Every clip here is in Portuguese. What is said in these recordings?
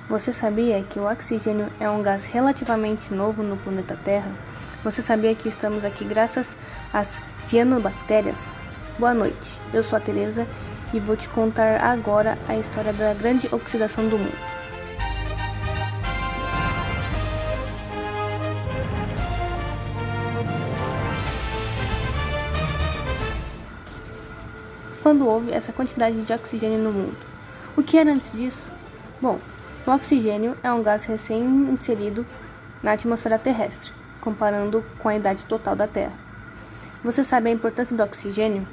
Você sabia que o oxigênio é um gás relativamente novo no planeta Terra? Você sabia que estamos aqui graças às cianobactérias? Boa noite, eu sou a Teresa e vou te contar agora a história da grande oxidação do mundo. Quando houve essa quantidade de oxigênio no mundo? O que era antes disso? Bom, o oxigênio é um gás recém-inserido na atmosfera terrestre, comparando com a idade total da Terra. Você sabe a importância do oxigênio?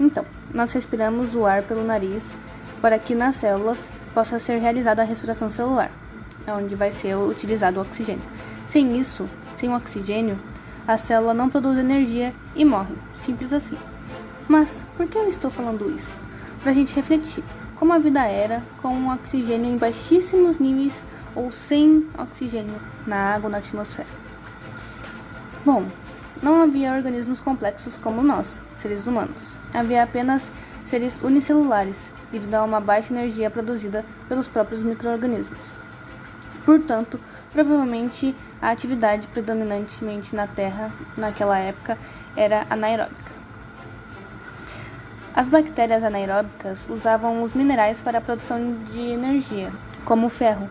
Então, nós respiramos o ar pelo nariz para que nas células possa ser realizada a respiração celular, onde vai ser utilizado o oxigênio. Sem isso, sem o oxigênio, a célula não produz energia e morre, simples assim. Mas, por que eu estou falando isso? Para a gente refletir como a vida era com o oxigênio em baixíssimos níveis ou sem oxigênio na água ou na atmosfera. Bom, não havia organismos complexos como nós, seres humanos. Havia apenas seres unicelulares, devido a uma baixa energia produzida pelos próprios micro-organismos. Portanto, provavelmente a atividade predominantemente na Terra naquela época era anaeróbica. As bactérias anaeróbicas usavam os minerais para a produção de energia, como o ferro,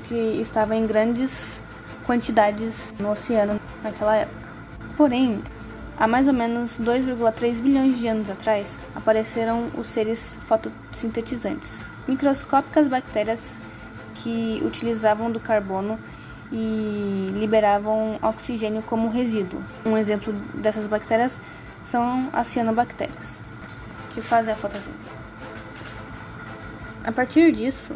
que estava em grandes quantidades no oceano naquela época. Porém, há mais ou menos 2,3 bilhões de anos atrás, apareceram os seres fotossintetizantes, microscópicas bactérias que utilizavam do carbono e liberavam oxigênio como resíduo. Um exemplo dessas bactérias são as cianobactérias, que fazem a fotossíntese. A partir disso,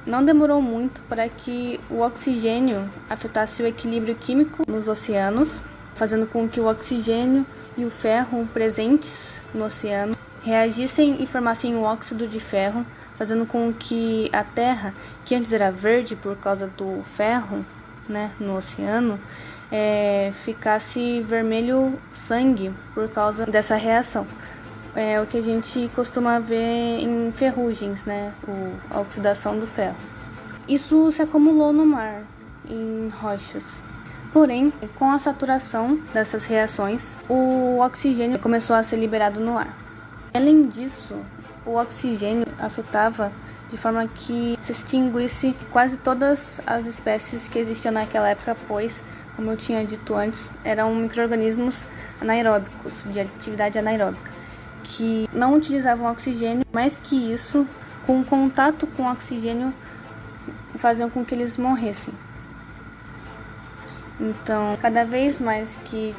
não demorou muito para que o oxigênio afetasse o equilíbrio químico nos oceanos, fazendo com que o oxigênio e o ferro presentes no oceano reagissem e formassem o óxido de ferro, fazendo com que a Terra, que antes era verde por causa do ferro, no oceano, ficasse vermelho sangue por causa dessa reação. É o que a gente costuma ver em ferrugens, a oxidação do ferro. Isso se acumulou no mar, em rochas. Porém, com a saturação dessas reações, o oxigênio começou a ser liberado no ar. Além disso, o oxigênio afetava de forma que se extinguisse quase todas as espécies que existiam naquela época, pois, como eu tinha dito antes, eram micro-organismos anaeróbicos, de atividade anaeróbica, que não utilizavam oxigênio, mais que isso, com contato com o oxigênio, faziam com que eles morressem. Então, cada vez mais que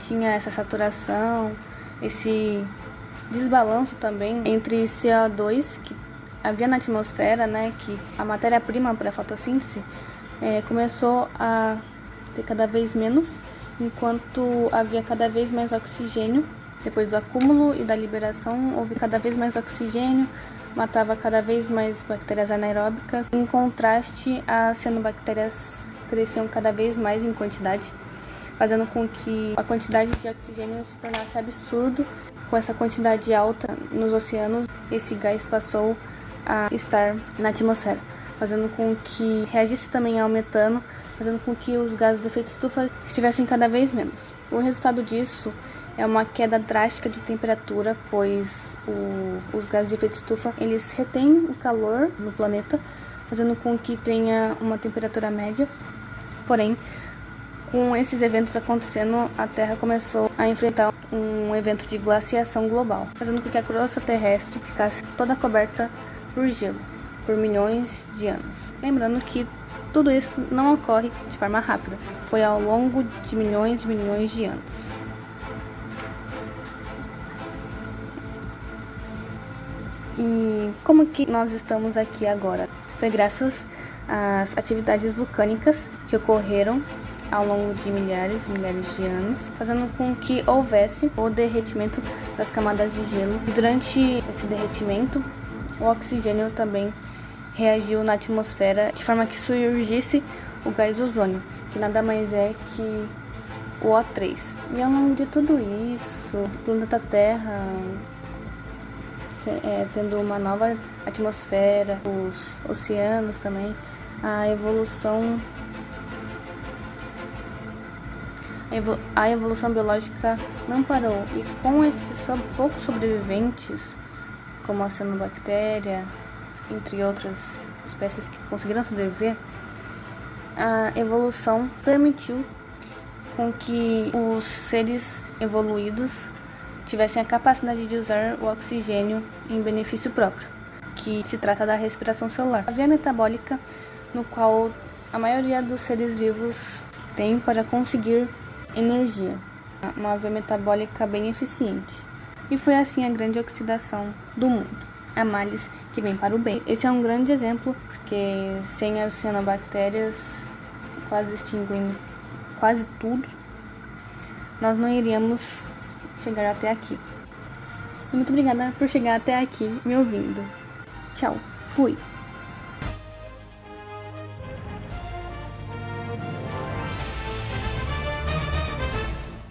tinha essa saturação, esse desbalanço também entre CO2 que havia na atmosfera, que a matéria-prima para a fotossíntese, começou a ter cada vez menos, enquanto havia cada vez mais oxigênio. Depois do acúmulo e da liberação, houve cada vez mais oxigênio, matava cada vez mais bactérias anaeróbicas. Em contraste, as cianobactérias cresciam cada vez mais em quantidade, fazendo com que a quantidade de oxigênio se tornasse absurdo. Com essa quantidade alta nos oceanos, esse gás passou a estar na atmosfera, fazendo com que reagisse também ao metano, fazendo com que os gases do efeito estufa estivessem cada vez menos. O resultado disso é uma queda drástica de temperatura, pois os gases de efeito estufa eles retêm o calor no planeta, fazendo com que tenha uma temperatura média. Porém, com esses eventos acontecendo, a Terra começou a enfrentar um evento de glaciação global, fazendo com que a crosta terrestre ficasse toda coberta por gelo por milhões de anos. Lembrando que tudo isso não ocorre de forma rápida, foi ao longo de milhões e milhões de anos. E como que nós estamos aqui agora? Foi graças às atividades vulcânicas que ocorreram ao longo de milhares e milhares de anos, fazendo com que houvesse o derretimento das camadas de gelo. E durante esse derretimento, o oxigênio também reagiu na atmosfera, de forma que surgisse o gás ozônio, que nada mais é que o O3. E ao longo de tudo isso, o planeta Terra tendo uma nova atmosfera, os oceanos também a evolução biológica não parou, e com esses poucos sobreviventes, como a cianobactéria, entre outras espécies que conseguiram sobreviver, a evolução permitiu com que os seres evoluídos tivessem a capacidade de usar o oxigênio em benefício próprio, que se trata da respiração celular. A via metabólica, no qual a maioria dos seres vivos tem para conseguir energia, uma via metabólica bem eficiente. E foi assim a grande oxidação do mundo, a males que vem para o bem. Esse é um grande exemplo, porque sem as cianobactérias quase extinguindo quase tudo, nós não iríamos chegar até aqui. E muito obrigada por chegar até aqui me ouvindo. Tchau, fui!